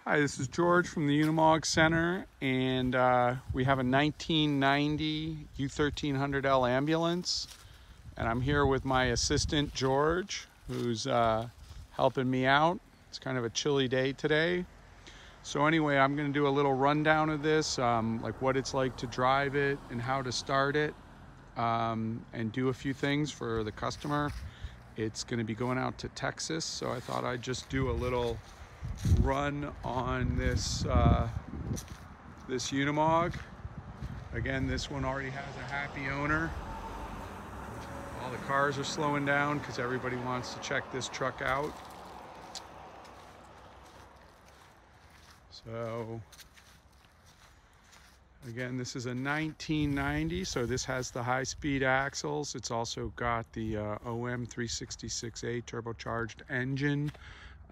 Hi, this is George from the Unimogcenter, and we have a 1990 U1300L ambulance, and I'm here with my assistant George, who's helping me out. It's kind of a chilly day today. So anyway, I'm going to do a little rundown of this, like what it's like to drive it and how to start it, and do a few things for the customer. It's going to be going out to Texas, so I thought I'd just do a little run on this this Unimog. Again, this one already has a happy owner. All the cars are slowing down because everybody wants to check this truck out. So again, this is a 1990, so this has the high-speed axles. It's also got the OM366A turbocharged engine.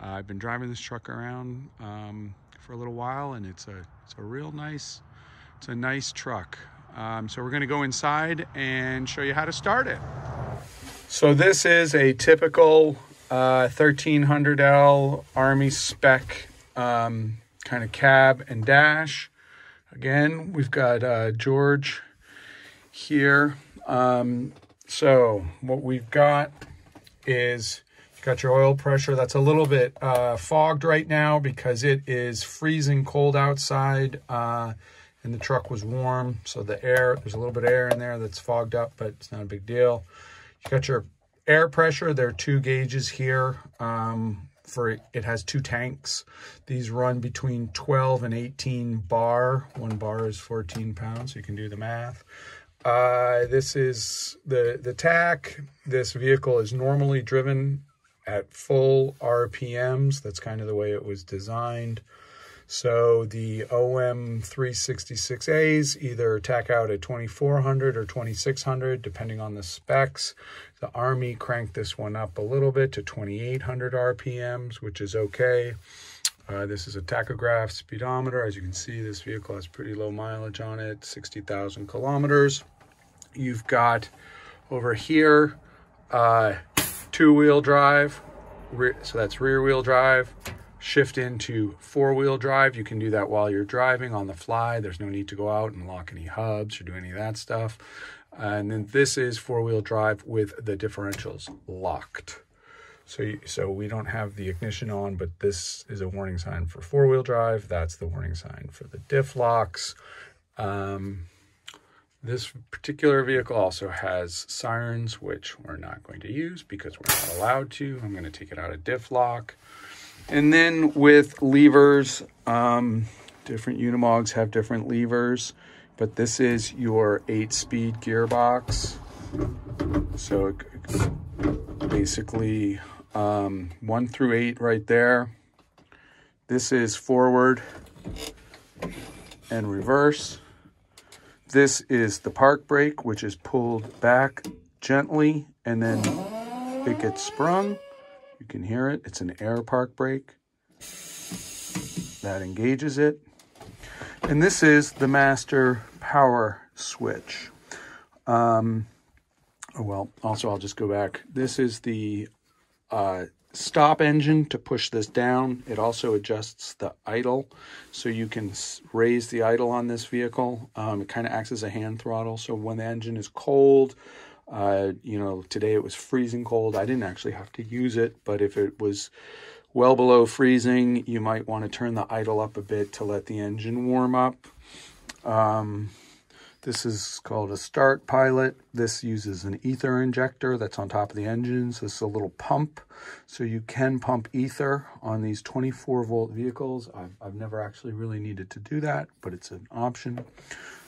I've been driving this truck around for a little while, and it's a real nice, it's a nice truck. So we're going to go inside and show you how to start it. So this is a typical 1300L Army Spec kind of cab and dash. Again, we've got George here. So what we've got is got your oil pressure. That's a little bit fogged right now because it is freezing cold outside, and the truck was warm. So the air, there's a little bit of air in there that's fogged up, but it's not a big deal. You got your air pressure. There are two gauges here. It has two tanks. These run between 12 and 18 bar. 1 bar is 14 pounds, so you can do the math. This is the TAC. This vehicle is normally driven at full RPMs. That's kind of the way it was designed. So the OM366As either tack out at 2400 or 2600, depending on the specs. The Army cranked this one up a little bit to 2800 RPMs, which is okay. This is a tachograph speedometer. As you can see, this vehicle has pretty low mileage on it, 60,000 kilometers. You've got over here, two-wheel drive, so that's rear-wheel drive. Shift into four-wheel drive. You can do that while you're driving on the fly. There's no need to go out and lock any hubs or do any of that stuff. And then this is four-wheel drive with the differentials locked. So we don't have the ignition on, but this is a warning sign for four-wheel drive. That's the warning sign for the diff locks. This particular vehicle also has sirens, which we're not going to use because we're not allowed to. I'm going to take it out of diff lock. And then with levers, different Unimogs have different levers, but this is your 8-speed gearbox. So basically 1 through 8 right there. This is forward and reverse. This is the park brake, which is pulled back gently, and then it gets sprung. You can hear it. It's an air park brake. That engages it. And this is the master power switch. Well, also I'll just go back. This is the stop engine to push this down. It also adjusts the idle, so you can raise the idle on this vehicle. It kind of acts as a hand throttle, so when the engine is cold, you know, today it was freezing cold. I didn't actually have to use it, but if it was well below freezing, you might want to turn the idle up a bit to let the engine warm up. This is called a start pilot. This uses an ether injector that's on top of the engine. So this is a little pump. So you can pump ether on these 24-volt vehicles. I've never actually really needed to do that, but it's an option.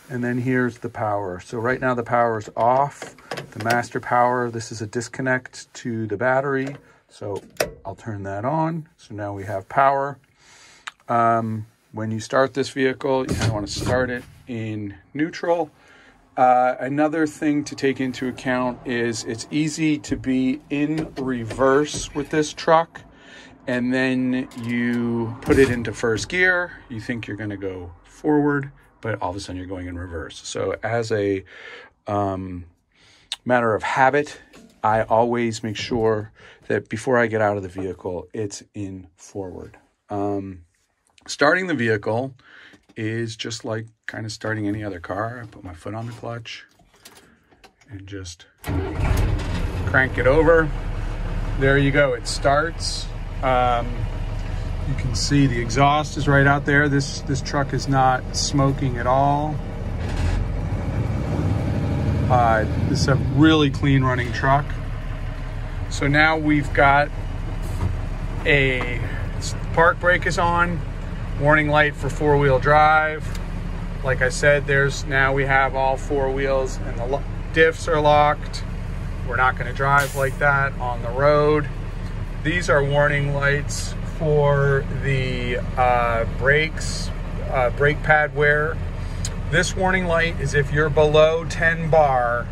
And then here's the power. So right now the power is off. The master power, this is a disconnect to the battery. So I'll turn that on. So now we have power. When you start this vehicle, you want to start it in neutral. Another thing to take into account is it's easy to be in reverse with this truck, and then you put it into first gear. You think you're going to go forward, but all of a sudden you're going in reverse. So as a matter of habit, I always make sure that before I get out of the vehicle, it's in forward. Starting the vehicle is just like kind of starting any other car. I put my foot on the clutch and just crank it over. There you go, it starts. You can see the exhaust is right out there. This truck is not smoking at all. This is a really clean running truck. So now we've got a park brake is on, warning light for four-wheel drive. Like I said, now we have all four wheels and the diffs are locked. We're not going to drive like that on the road. These are warning lights for the brakes, brake pad wear. This warning light is if you're below 10 bar,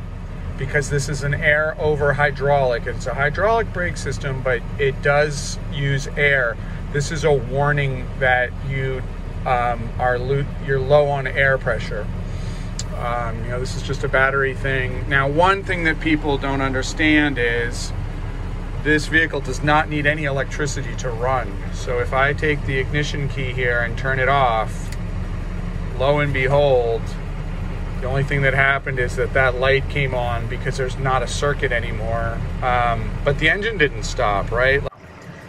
because this is an air over hydraulic. It's a hydraulic brake system, but it does use air. This is a warning that you're low on air pressure. This is just a battery thing. Now, one thing that people don't understand is this vehicle does not need any electricity to run. So if I take the ignition key here and turn it off, lo and behold, the only thing that happened is that light came on because there's not a circuit anymore. But the engine didn't stop, right?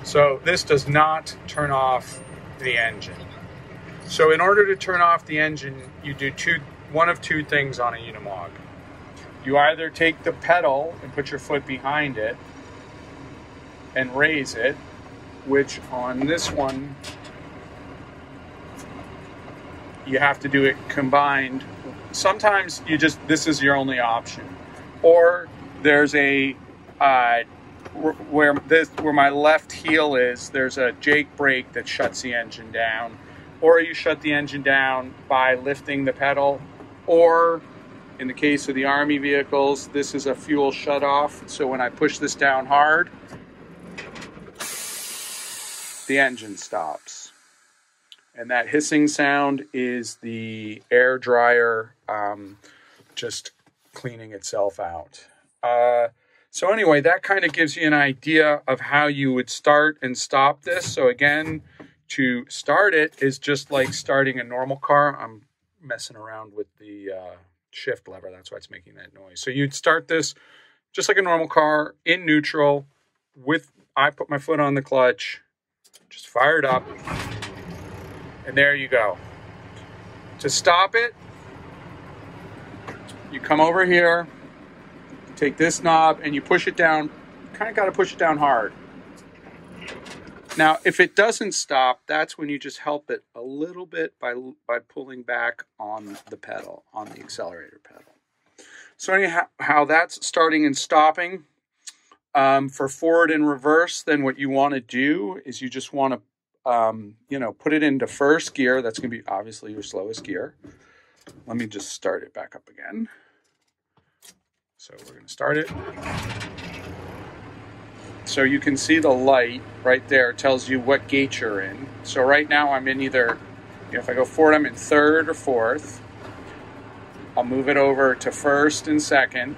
So this does not turn off the engine. So in order to turn off the engine, you do one of two things on a Unimog. You either take the pedal and put your foot behind it and raise it, which on this one, you have to do it combined. Sometimes this is your only option. Or there's a, where my left heel is, there's a Jake brake that shuts the engine down. Or you shut the engine down by lifting the pedal. Or in the case of the Army vehicles, this is a fuel shut off. So when I push this down hard, the engine stops. And that hissing sound is the air dryer just cleaning itself out. So anyway, that kind of gives you an idea of how you would start and stop this. So again, to start it is just like starting a normal car. I'm messing around with the shift lever. That's why it's making that noise. So you'd start this just like a normal car in neutral I put my foot on the clutch, just fire it up. And there you go. To stop it, you come over here, take this knob, and you push it down. Kind of got to push it down hard. Now, if it doesn't stop, that's when you just help it a little bit by pulling back on the pedal, on the accelerator pedal. So anyhow, how that's starting and stopping. For forward and reverse, then what you want to do is you just want to put it into first gear. That's going to be obviously your slowest gear. Let me just start it back up again. So we're going to start it. So you can see the light right there tells you what gate you're in. So right now I'm in either, if I go forward, I'm in third or fourth. I'll move it over to first and second.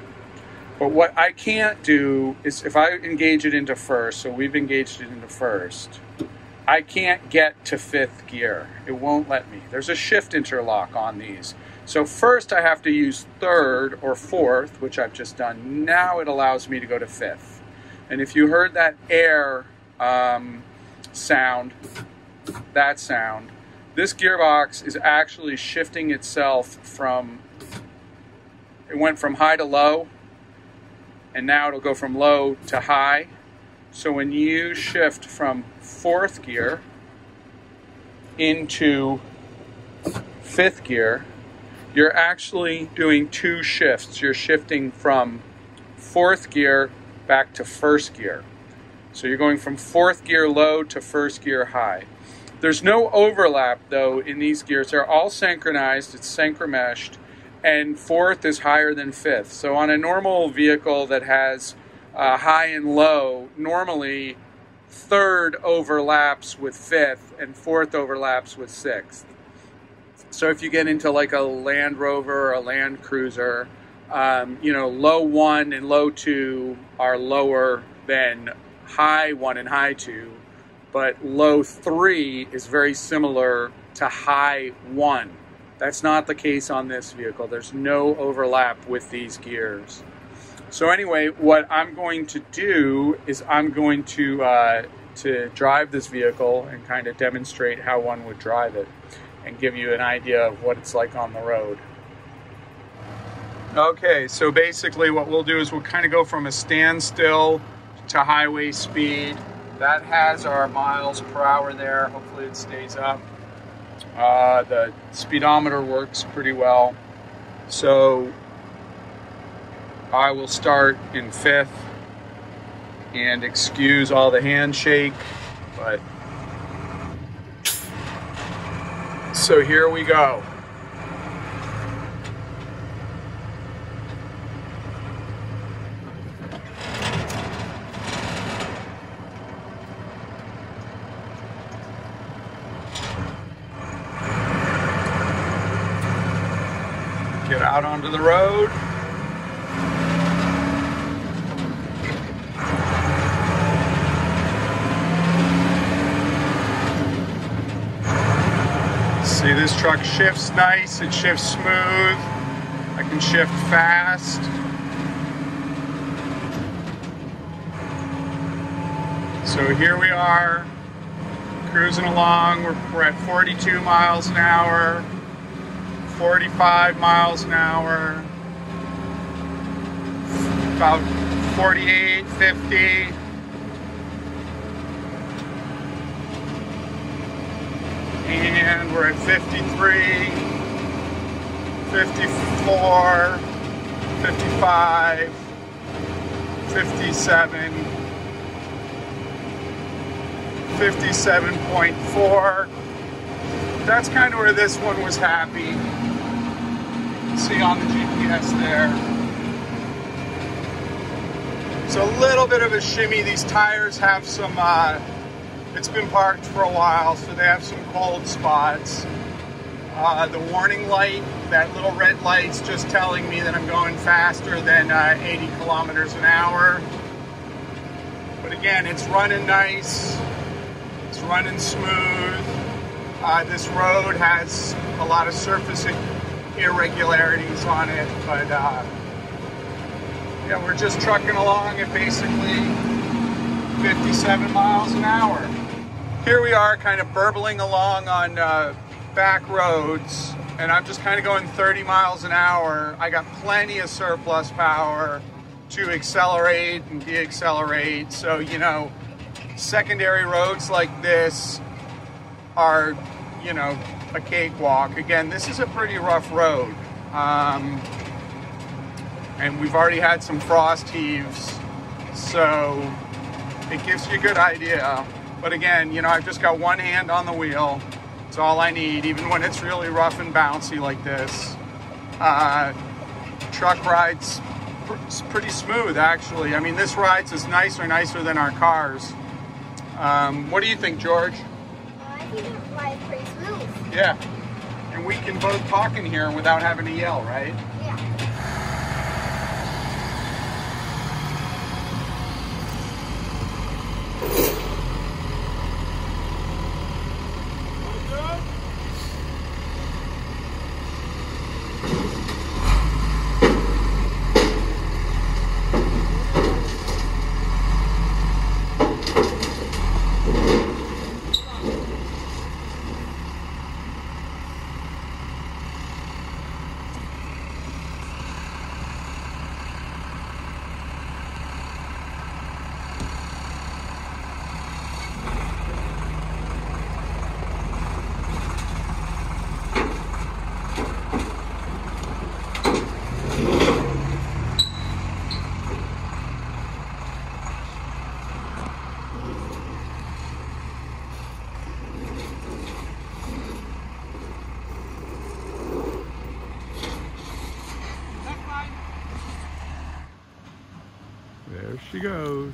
But what I can't do is if I engage it into first, so we've engaged it into first, I can't get to fifth gear. It won't let me. There's a shift interlock on these. So first I have to use third or fourth, which I've just done. Now it allows me to go to fifth. And if you heard that air sound, this gearbox is actually shifting itself it went from high to low, and now it'll go from low to high. So when you shift from fourth gear into fifth gear, you're actually doing two shifts. You're shifting from fourth gear back to first gear. So you're going from fourth gear low to first gear high. There's no overlap though in these gears. They're all synchronized, it's synchro-meshed, and fourth is higher than fifth. So on a normal vehicle that has high and low, normally third overlaps with fifth and fourth overlaps with sixth. So if you get into like a Land Rover or a Land Cruiser, low 1 and low 2 are lower than high 1 and high 2. but low 3 is very similar to high 1. That's not the case on this vehicle. There's no overlap with these gears. So anyway, what I'm going to do is I'm going to drive this vehicle and kind of demonstrate how one would drive it and give you an idea of what it's like on the road. Okay, so basically what we'll do is we'll kind of go from a standstill to highway speed. That has our miles per hour there. Hopefully it stays up. The speedometer works pretty well. So I will start in 5th and excuse all the handshake, but so here we go. Get out onto the road. See, this truck shifts nice, it shifts smooth. I can shift fast. So here we are, cruising along. We're at 42 miles an hour. 45 miles an hour, about 48, 50. And we're at 53, 54, 55, 57, 57.4. That's kind of where this one was happy. See on the GPS there. It's a little bit of a shimmy. These tires have some, it's been parked for a while, so they have some cold spots. The warning light, that little red light's just telling me that I'm going faster than 80 kilometers an hour. But again, it's running nice. It's running smooth. This road has a lot of surface irregularities on it, but yeah, we're just trucking along at basically 57 miles an hour. Here we are kind of burbling along on back roads, and I'm just kind of going 30 miles an hour. I got plenty of surplus power to accelerate and deaccelerate. So, you know, secondary roads like this are, you know, a cakewalk. Again, this is a pretty rough road, and we've already had some frost heaves, so it gives you a good idea. But again, you know, I've just got one hand on the wheel. It's all I need, even when it's really rough and bouncy like this. Truck rides pretty smooth, actually. I mean, this rides is nicer than our cars. What do you think, George? I think it rides pretty smooth. Yeah, and we can both talk in here without having to yell, right? Yeah. There she goes.